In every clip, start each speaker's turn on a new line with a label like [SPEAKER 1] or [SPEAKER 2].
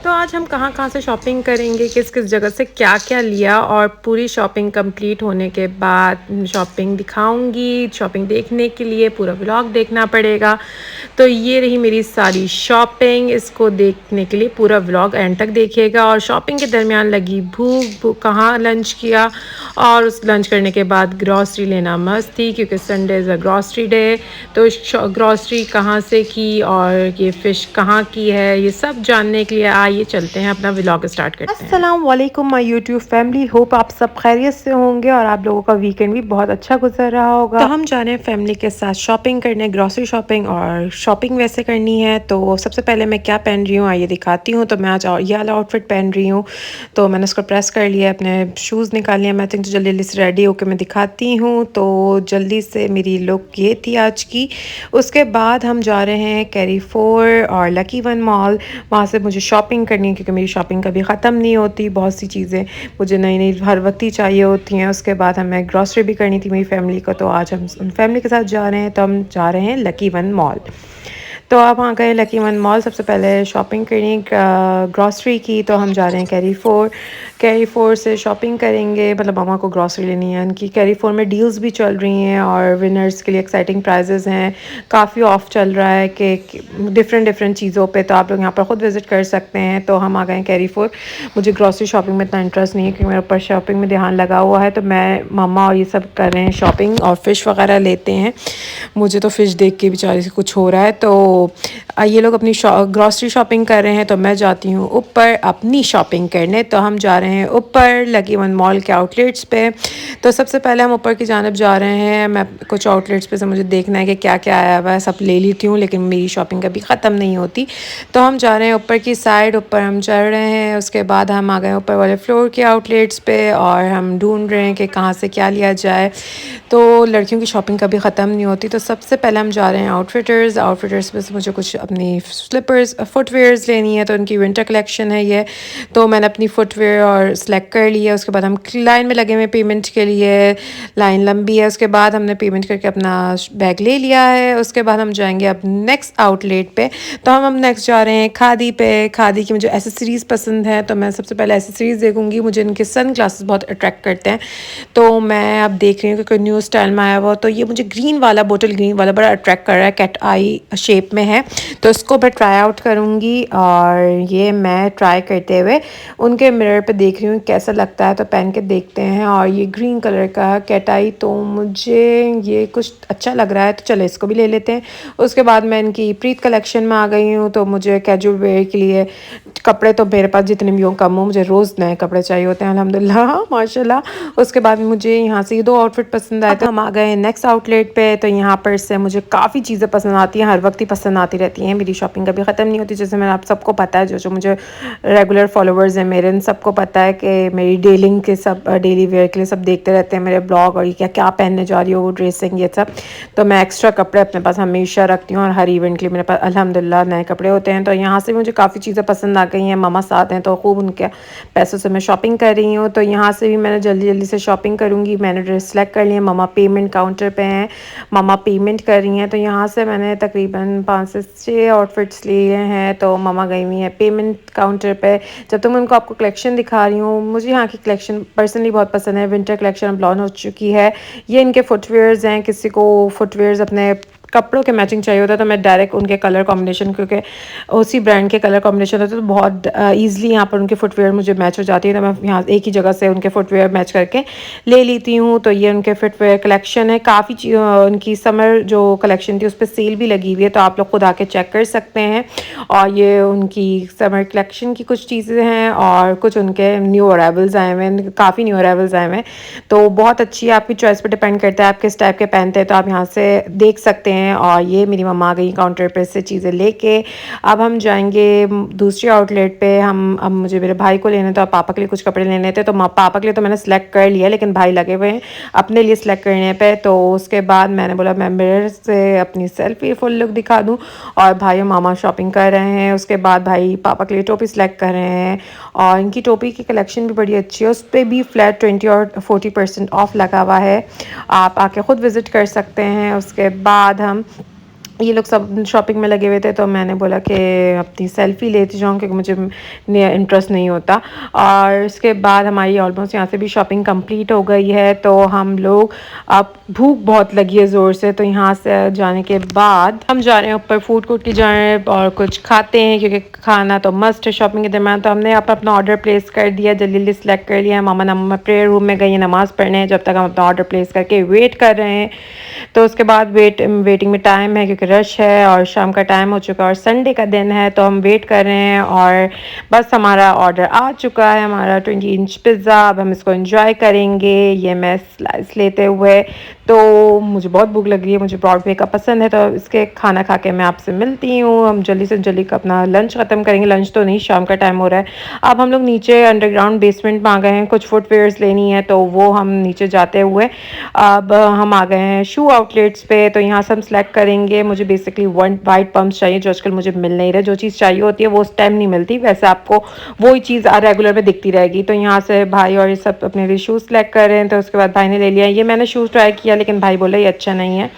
[SPEAKER 1] तो आज हम कहाँ-कहाँ से शॉपिंग करेंगे, किस-किस जगह से क्या-क्या लिया और पूरी शॉपिंग कंप्लीट होने के बाद शॉपिंग दिखाऊँगी। शॉपिंग देखने के लिए पूरा व्लॉग देखना पड़ेगा। तो ये रही मेरी सारी शॉपिंग, इसको देखने के लिए पूरा व्लॉग एंड तक देखिएगा। और शॉपिंग के दरमियान लगी भूख, कहाँ लंच किया और उस लंच करने के बाद ग्रॉसरी लेना मस्त थी क्योंकि Sunday is a grocery day. तो ग्रॉसरी कहाँ से की और ये फ़िश कहाँ की है, ये सब जानने के लिए आइए चलते हैं, अपना व्लॉग स्टार्ट करते हैं। अस्सलाम वालेकुम माय यूट्यूब फैमिली, होप आप सब खैरियत से होंगे और आप लोगों का वीकेंड भी बहुत अच्छा गुजर रहा होगा। तो हम जा रहे हैं फैमिली के साथ शॉपिंग करने, ग्रॉसरी शॉपिंग। और शॉपिंग वैसे करनी है तो सबसे पहले मैं क्या पहन रही हूँ आइए दिखाती हूँ। तो मैं आज ये वाला आउटफिट पहन रही हूँ, तो मैंने उसको प्रेस कर लिया, अपने शूज़ निकाल लिया मैचिंग। तो जल्दी जल्दी से रेडी होकर मैं दिखाती हूँ। तो जल्दी से मेरी लुक ये थी आज की। उसके बाद हम जा रहे हैं कैरी4 और लकी वन मॉल। वहाँ से मुझे शॉपिंग करनी है क्योंकि मेरी शॉपिंग कभी ख़त्म नहीं होती। बहुत सी चीज़ें मुझे नई नई हर वक्त ही चाहिए होती हैं। उसके बाद हमें ग्रॉसरी भी करनी थी मेरी फैमिली को, तो आज हम उन फैमिली के साथ जा रहे हैं। तो हम जा रहे हैं लकी वन मॉल। तो आप वहाँ गए लकी वन मॉल, सबसे पहले शॉपिंग करनी ग्रॉसरी की। तो हम जा रहे हैं कैरी4 से शॉपिंग करेंगे, मतलब मामा को ग्रॉसरी लेनी है उनकी। कैरी4 में डील्स भी चल रही हैं और विनर्स के लिए एक्साइटिंग प्राइजेज़ हैं, काफ़ी ऑफ चल रहा है कि डिफरेंट डिफरेंट चीज़ों पे। तो आप लोग यहाँ पर ख़ुद विज़िट कर सकते हैं। तो हम आ गए हैं कैरी4। मुझे ग्रॉसरी शॉपिंग में इतना इंटरेस्ट नहीं है क्योंकि मेरे ऊपर शॉपिंग में ध्यान लगा हुआ है। तो मैं मामा और ये सब कर रहे हैं शॉपिंग और फ़िश वगैरह लेते हैं। मुझे तो फ़िश देख के बेचारे से कुछ हो रहा है। तो ये लोग अपनी ग्रॉसरी शॉपिंग कर रहे हैं, तो मैं जाती हूँ ऊपर अपनी शॉपिंग करने। तो हम जा रहे हैं ऊपर लकी वन मॉल के आउटलेट्स पे। तो सबसे पहले हम ऊपर की जानिब जा रहे हैं। मैं कुछ आउटलेट्स पे से मुझे देखना है कि क्या क्या आया हुआ है, सब ले लेती हूँ लेकिन मेरी शॉपिंग कभी ख़त्म नहीं होती। तो हम जा रहे हैं ऊपर की साइड, ऊपर हम चढ़ रहे हैं। उसके बाद हम आ गए ऊपर वाले फ्लोर के आउटलेट्स पे और हम ढूंढ रहे हैं कि कहाँ से क्या लिया जाए। तो लड़कियों की शॉपिंग कभी ख़त्म नहीं होती। तो सबसे पहले हम जा रहे हैं आउटफिटर्स पे से मुझे कुछ अपनी स्लीपर्स फुटवेयर्स लेनी है। तो उनकी विंटर कलेक्शन है ये। तो मैंने अपनी फुटवेयर और सेलेक्ट कर लिया। उसके बाद हम लाइन में लगे हुए पेमेंट के लिए, लाइन लंबी है। उसके बाद हमने पेमेंट करके अपना बैग ले लिया है। उसके बाद हम जाएंगे अब नेक्स्ट आउटलेट पे। तो हम नेक्स्ट जा रहे हैं खादी पे। खादी की मुझे एसेसरीज़ पसंद है, तो मैं सबसे पहले एसेसरीज़ देखूंगी। मुझे इनके सन ग्लासेस बहुत अट्रैक्ट करते हैं, तो मैं अब देख रही हूँ कि न्यू स्टाइल में आया हुआ। तो ये मुझे ग्रीन वाला, बोटल ग्रीन वाला बड़ा अट्रैक्ट कर रहा है, कैट आई शेप में है। तो इसको मैं ट्राई आउट करूँगी और ये मैं ट्राई करते हुए उनके मिरर पे देख रही हूँ कैसा लगता है। तो पहन के देखते हैं। और ये ग्रीन कलर का कैट आई, तो मुझे ये कुछ अच्छा लग रहा है, तो चलो इसको भी ले लेते हैं। उसके बाद मैं इनकी प्रीत कलेक्शन में आ गई हूँ। तो मुझे कैजुअल वेयर के लिए कपड़े तो मेरे पास जितने भी हों कम हो, मुझे रोज़ नए कपड़े चाहिए होते हैं अल्हम्दुलिल्लाह माशाल्लाह। उसके बाद मुझे यहाँ से ये दो आउटफिट पसंद आए। तो हम आ गए नेक्स्ट आउटलेट पे। तो यहाँ पर से मुझे काफ़ी चीज़ें पसंद आती हैं, हर वक्त ही पसंद आती रहती हैं। मेरी शॉपिंग कभी ख़त्म नहीं होती। जैसे मैंने आप सबको पता है, जो जो मुझे रेगुलर फॉलोवर्स हैं मेरे, इन सबको पता है कि मेरी डेली वेयर के लिए सब देखते रहते हैं मेरे ब्लॉग और ये क्या क्या पहनने जा रही हो, वो ड्रेसिंग ये सब। तो मैं एक्स्ट्रा कपड़े अपने पास हमेशा रखती हूँ और हर इवेंट के लिए मेरे पास अल्हम्दुलिल्लाह नए कपड़े होते हैं। तो यहाँ से मुझे काफ़ी चीज़ें पसंद आ गई हैं। मामा साथ हैं तो खूब उनके पैसों से मैं शॉपिंग कर रही हूँ। तो यहाँ से भी मैंने जल्दी जल्दी से शॉपिंग करूँगी। मैंने ड्रेस सेलेक्ट कर लिया। मामा पेमेंट काउंटर पे हैं, मामा पेमेंट कर रही हैं। तो यहाँ से मैंने तकरीबन 5 से 6 आउटफिट्स लिए हैं। तो मामा गई हुई हैं पेमेंट काउंटर पे। जब तक मैं उनको आपको कलेक्शन दिखा रही हूँ, मुझे यहाँ की कलेक्शन पर्सनली बहुत पसंद है। विंटर कलेक्शन लॉन्च हो चुकी है। ये इनके फुटवेयर्स हैं, किसी को फुटवेयर्स अपने कपड़ों के मैचिंग चाहिए होता है तो मैं डायरेक्ट उनके कलर कॉम्बिनेशन, क्योंकि उसी ब्रांड के कलर कॉम्बिनेशन होते हैं तो बहुत ईजिली यहाँ पर उनके फुटवेयर मुझे मैच हो जाती है। तो मैं यहाँ एक ही जगह से उनके फुटवेयर मैच करके ले लेती हूँ। तो ये उनके फुटवेयर कलेक्शन है। काफ़ी उनकी समर जो कलेक्शन थी उस पर सेल भी लगी हुई है, तो आप लोग खुद आके चेक कर सकते हैं। और ये उनकी समर कलेक्शन की कुछ चीज़ें हैं और कुछ उनके न्यू अराइवल्स आए हुए हैं, काफ़ी न्यू अराइवल्स आए हुए हैं। तो बहुत अच्छी है, आपकी चॉइस पर डिपेंड करता है आप किस टाइप के पहनते हैं। तो आप यहाँ से देख सकते हैं। और ये मेरी मम्मा आ गई काउंटर पे से चीज़ें लेके। अब हम जाएंगे दूसरी आउटलेट पे। अब मुझे मेरे भाई को लेने, तो पापा के लिए कुछ कपड़े लेने थे। तो पापा के लिए तो मैंने सेलेक्ट कर लिया, लेकिन भाई लगे हुए हैं अपने लिए सेलेक्ट करने पे। तो उसके बाद मैंने बोला मैं मिरर से अपनी सेल्फी फुल लुक दिखा दूँ। और भाई और मामा शॉपिंग कर रहे हैं। उसके बाद भाई पापा के लिए टोपी सेलेक्ट कर रहे हैं और इनकी टोपी की कलेक्शन भी बड़ी अच्छी है। उस पर भी फ्लैट 20 और 40% ऑफ लगा हुआ है, आप आके ख़ुद विज़िट कर सकते हैं। उसके बाद हम ये लोग सब शॉपिंग में लगे हुए थे, तो मैंने बोला कि अपनी सेल्फ़ी लेती जाऊँ क्योंकि मुझे इंटरेस्ट नहीं होता। और उसके बाद हमारी ऑलमोस्ट यहाँ से भी शॉपिंग कंप्लीट हो गई है। तो हम लोग, अब भूख बहुत लगी है ज़ोर से, तो यहाँ से जाने के बाद हम जा रहे हैं ऊपर फूड कोर्ट की जा रहे हैं और कुछ खाते हैं क्योंकि खाना तो मस्ट है शॉपिंग के दरमियान। तो हमने अपना ऑर्डर प्लेस कर दिया, जल्दी जल्दी सेलेक्ट कर लिया। मामा प्रेयर रूम में गई हैं नमाज़ पढ़ने, जब तक हम अपना ऑर्डर प्लेस करके वेट कर रहे हैं। तो उसके बाद वेटिंग में टाइम है क्योंकि रश है और शाम का टाइम हो चुका है और संडे का दिन है, तो हम वेट कर रहे हैं। और बस हमारा ऑर्डर आ चुका है, हमारा 20 इंच पिज़्ज़ा। अब हम इसको एंजॉय करेंगे, ये मैं स्लाइस लेते हुए। तो मुझे बहुत भूख लग रही है, मुझे ब्रॉडवे का पसंद है। तो इसके खाना खा के मैं आपसे मिलती हूँ। हम जल्दी से जल्दी का अपना लंच ख़त्म करेंगे, लंच तो नहीं, शाम का टाइम हो रहा है। अब हम लोग नीचे अंडरग्राउंड बेसमेंट में आ गए हैं, कुछ फुटवेयर्स लेनी है तो वो हम नीचे जाते हुए अब हम आ गए हैं शू आउटलेट्स पे। तो यहाँ से हम सेलेक्ट करेंगे। मुझे बेसिकली वाइट पम्प्स चाहिए जो आजकल मुझे मिल नहीं रहे। जो चीज़ चाहिए होती है वो उस टाइम नहीं मिलती, वैसे आपको वही चीज़ रेगुलर में दिखती रहेगी। तो यहाँ से भाई और ये सब अपने लिए शूज़ सेलेक्ट कर रहे हैं। तो उसके बाद भाई ने ले लिया। ये मैंने शूज़ ट्राई किया लेकिन भाई बोला ये अच्छा नहीं है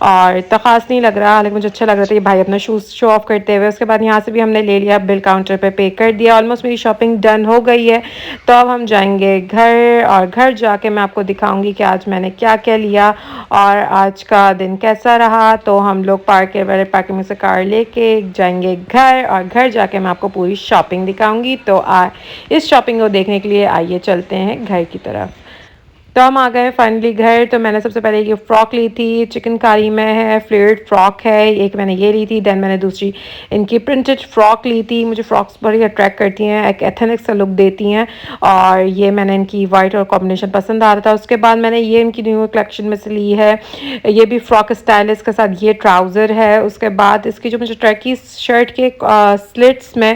[SPEAKER 1] और इतना ख़ास नहीं लग रहा, लेकिन मुझे अच्छा लग रहा था। ये भाई अपना शूज़ शो ऑफ करते हुए, उसके बाद यहाँ से भी हमने ले लिया, बिल काउंटर पे पे कर दिया। ऑलमोस्ट मेरी शॉपिंग डन हो गई है। तो अब हम जाएंगे घर और घर जाके मैं आपको दिखाऊंगी कि आज मैंने क्या क्या लिया और आज का दिन कैसा रहा। तो हम लोग पार्किंग में से कार लेके जाएंगे घर और घर जाके मैं आपको पूरी शॉपिंग दिखाऊंगी। तो इस शॉपिंग को देखने के लिए आइए चलते हैं घर की तरफ। तो हम आ गए फाइनली घर। तो मैंने सबसे पहले ये फ़्रॉक ली थी, चिकनकारी में है, फ्लेयर्ड फ्रॉक है, एक मैंने ये ली थी। देन मैंने दूसरी इनकी प्रिंटेड फ्रॉक ली थी। मुझे फ्रॉक्स बड़ी अट्रैक्ट करती हैं, एक एथनिक सा लुक देती हैं और ये मैंने इनकी वाइट और कॉम्बिनेशन पसंद आ रहा था। उसके बाद मैंने ये इनकी न्यू कलेक्शन में से ली है, ये भी फ्रॉक स्टाइल है, इसके साथ ये ट्राउज़र है। उसके बाद इसकी जो मुझे ट्रैकी शर्ट के स्लिट्स में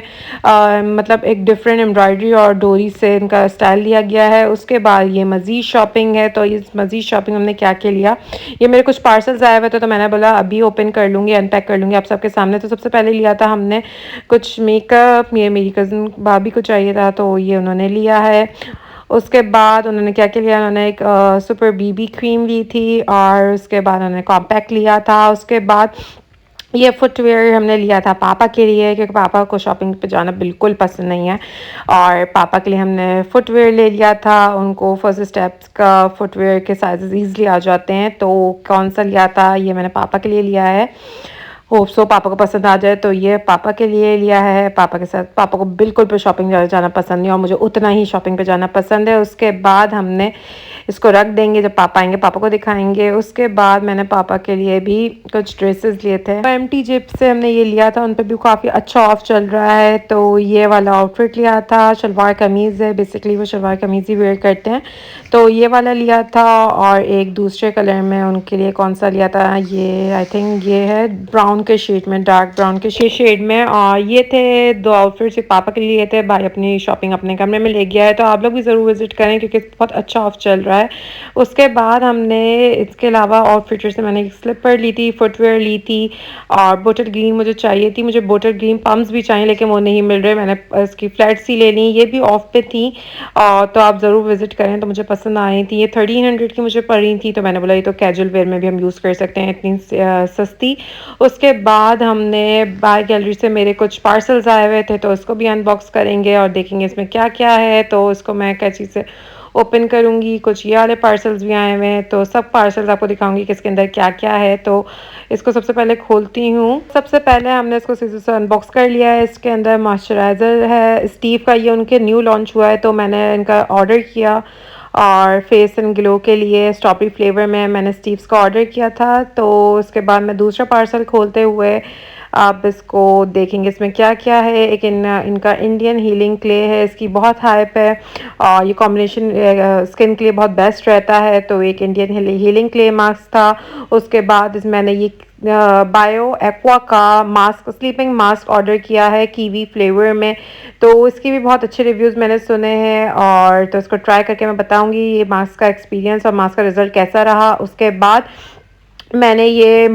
[SPEAKER 1] मतलब एक डिफरेंट एम्ब्रॉयडरी और डोरी से इनका स्टाइल दिया गया है। उसके बाद ये मज़ीद शॉपिंग है। तो इस मज़ीद शॉपिंग हमने क्या क्या लिया, ये मेरे कुछ पार्सल्स आए हुए थे तो मैंने बोला अभी ओपन कर लूँगी, अनपैक कर लूँगी आप सबके सामने। तो सबसे पहले लिया था हमने कुछ मेकअप, ये मेरी कज़न भाभी को चाहिए था तो ये उन्होंने लिया है। उसके बाद उन्होंने क्या क्या लिया, उन्होंने एक सुपर बीबी क्रीम ली थी और उसके बाद उन्होंने कॉम्पैक्ट लिया था। उसके बाद ये फुटवेयर हमने लिया था पापा के लिए क्योंकि पापा को शॉपिंग पे जाना बिल्कुल पसंद नहीं है और पापा के लिए हमने फुटवेयर ले लिया था। उनको फर्स्ट स्टेप्स का फुटवेयर के साइजेस ईजिली आ जाते हैं। तो कौन सा लिया था, ये मैंने पापा के लिए लिया है। होप सो पापा को पसंद आ जाए। तो ये पापा के लिए लिया है। पापा के साथ, पापा को बिल्कुल पे शॉपिंग जाना पसंद नहीं और मुझे उतना ही शॉपिंग पे जाना पसंद है। उसके बाद हमने इसको रख देंगे, जब पापा आएंगे पापा को दिखाएंगे। उसके बाद मैंने पापा के लिए भी कुछ ड्रेसेस लिए थे, एमटी जेब से हमने ये लिया था, उन पर भी काफ़ी अच्छा ऑफ चल रहा है। तो ये वाला आउटफिट लिया था, शलवार कमीज़ है, बेसिकली वो शलवार कमीज़ ही वेयर करते हैं। तो ये वाला लिया था और एक दूसरे कलर में उनके लिए कौन सा लिया था, ये आई थिंक ये है ब्राउन के शेड में, डार्क ब्राउन के शेड में। और ये थे दो आउटफिट्स, एक पापा के लिए थे, भाई अपनी शॉपिंग अपने कमरे में ले गया है। तो आप लोग भी ज़रूर विजिट करें क्योंकि बहुत अच्छा ऑफ चल रहा है। उसके बाद हमने इसके अलावा आउटफिटर से मैंने एक स्लीपर ली थी, फुटवेयर ली थी और बोटल ग्रीन मुझे चाहिए थी। मुझे बोटल ग्रीन पम्प्स भी चाहिए लेकिन वो नहीं मिल रहे, मैंने इसकी फ्लैट सी ले ली, ये भी ऑफ पे थी। तो आप ज़रूर विज़िट करें, तो मुझे पसंद आई थी। ये 1300 की मुझे पड़ी थी तो मैंने बोला ये तो कैजुअल वेयर में भी हम यूज़ कर सकते हैं, इतनी सस्ती। उसके बाद हमने बाय गैलरी से मेरे कुछ पार्सल्स आए हुए थे तो उसको भी अनबॉक्स करेंगे और देखेंगे इसमें क्या क्या है। तो इसको मैं कैची से ओपन करूँगी। कुछ ये वाले पार्सल्स भी आए हुए हैं तो सब पार्सल्स आपको दिखाऊंगी कि इसके अंदर क्या क्या है। तो इसको सबसे पहले खोलती हूँ। सबसे पहले हमने इसको सीधे से अनबॉक्स कर लिया है। इसके अंदर मॉइस्चराइज़र है स्टीव का, ये उनके न्यू लॉन्च हुआ है तो मैंने इनका ऑर्डर किया और फेस एंड ग्लो के लिए स्ट्रॉबेरी फ्लेवर में मैंने स्टीव्स का ऑर्डर किया था। तो उसके बाद मैं दूसरा पार्सल खोलते हुए आप इसको देखेंगे इसमें क्या क्या है। एक इनका इंडियन हीलिंग क्ले है, इसकी बहुत हाइप है और ये कॉम्बिनेशन स्किन के लिए बहुत बेस्ट रहता है। तो एक इंडियन हीलिंग क्ले मास्क था। उसके बाद मैंने ये बायो एक्वा का मास्क, स्लीपिंग मास्क ऑर्डर किया है कीवी फ्लेवर में। तो इसकी भी बहुत अच्छे रिव्यूज़ मैंने सुने हैं और तो इसको ट्राई करके मैं बताऊंगी ये मास्क का एक्सपीरियंस और मास्क का रिज़ल्ट कैसा रहा। उसके बाद मैंने ये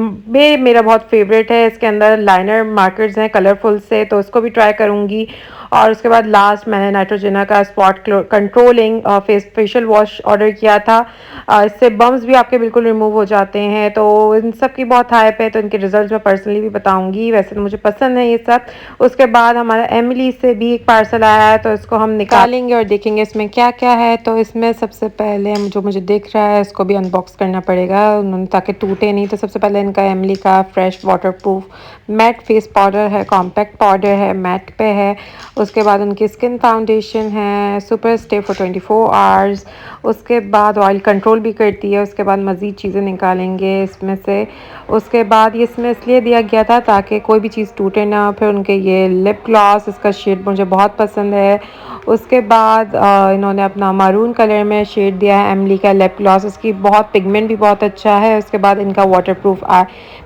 [SPEAKER 1] मेरा बहुत फेवरेट है, इसके अंदर लाइनर मार्कर्स हैं कलरफुल से, तो उसको भी ट्राई करूँगी। और उसके बाद लास्ट मैंने नाइट्रोजेना का spot controlling facial wash order किया था। इससे बम्स भी आपके बिल्कुल रिमूव हो जाते हैं। तो इन सब की बहुत हाइप है, तो इनके रिजल्ट मैं पर्सनली भी बताऊंगी। वैसे तो मुझे पसंद है ये सब। उसके बाद हमारा एमिली से भी एक पार्सल आया है, तो इसको हम निकालेंगे और देखेंगे इसमें क्या क्या है। तो इसमें सबसे पहले जो मुझे दिख रहा है इसको भी अनबॉक्स करना पड़ेगा उन्होंने, ताकि टूटे नहीं। तो सबसे पहले इनका एमिली का fresh waterproof matte face powder है, कॉम्पैक्ट पाउडर है, मैट पे है। उसके बाद उनकी स्किन फाउंडेशन है सुपर स्टे फॉर 24 आवर्स। उसके बाद ऑयल कंट्रोल भी करती है। उसके बाद मज़ीद चीज़ें निकालेंगे इसमें से। उसके बाद ये इसमें इसलिए दिया गया था ताकि कोई भी चीज़ टूटे ना। फिर उनके ये लिप ग्लॉस, इसका शेड मुझे बहुत पसंद है। उसके बाद इन्होंने अपना मारून कलर में शेड दिया है एमली का लिप ग्लॉस, इसकी बहुत पिगमेंट भी बहुत अच्छा है। उसके बाद इनका वाटरप्रूफ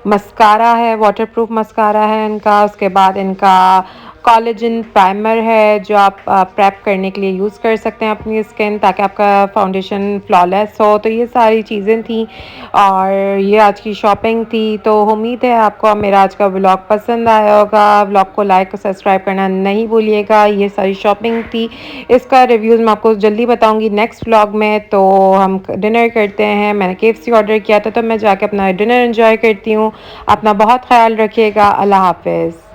[SPEAKER 1] मस्कारा है, वाटरप्रूफ मस्कारा है इनका। उसके बाद इनका कोलेजन प्राइमर है जो आप प्रेप करने के लिए यूज़ कर सकते हैं अपनी स्किन, ताकि आपका फाउंडेशन फ्लॉलेस हो। तो ये सारी चीज़ें थी और ये आज की शॉपिंग थी। तो उम्मीद है आपको मेरा आज का व्लॉग पसंद आया होगा। व्लॉग को लाइक और सब्सक्राइब करना नहीं भूलिएगा। ये सारी शॉपिंग थी, इसका रिव्यूज़ मैं आपको जल्दी बताऊंगी नेक्स्ट व्लॉग में। तो हम डिनर करते हैं। मैंने KFC ऑर्डर किया था, तो मैं जाके अपना डिनर एंजॉय करती हूँ। अपना बहुत ख्याल रखिएगा। अल्लाह हाफिज़।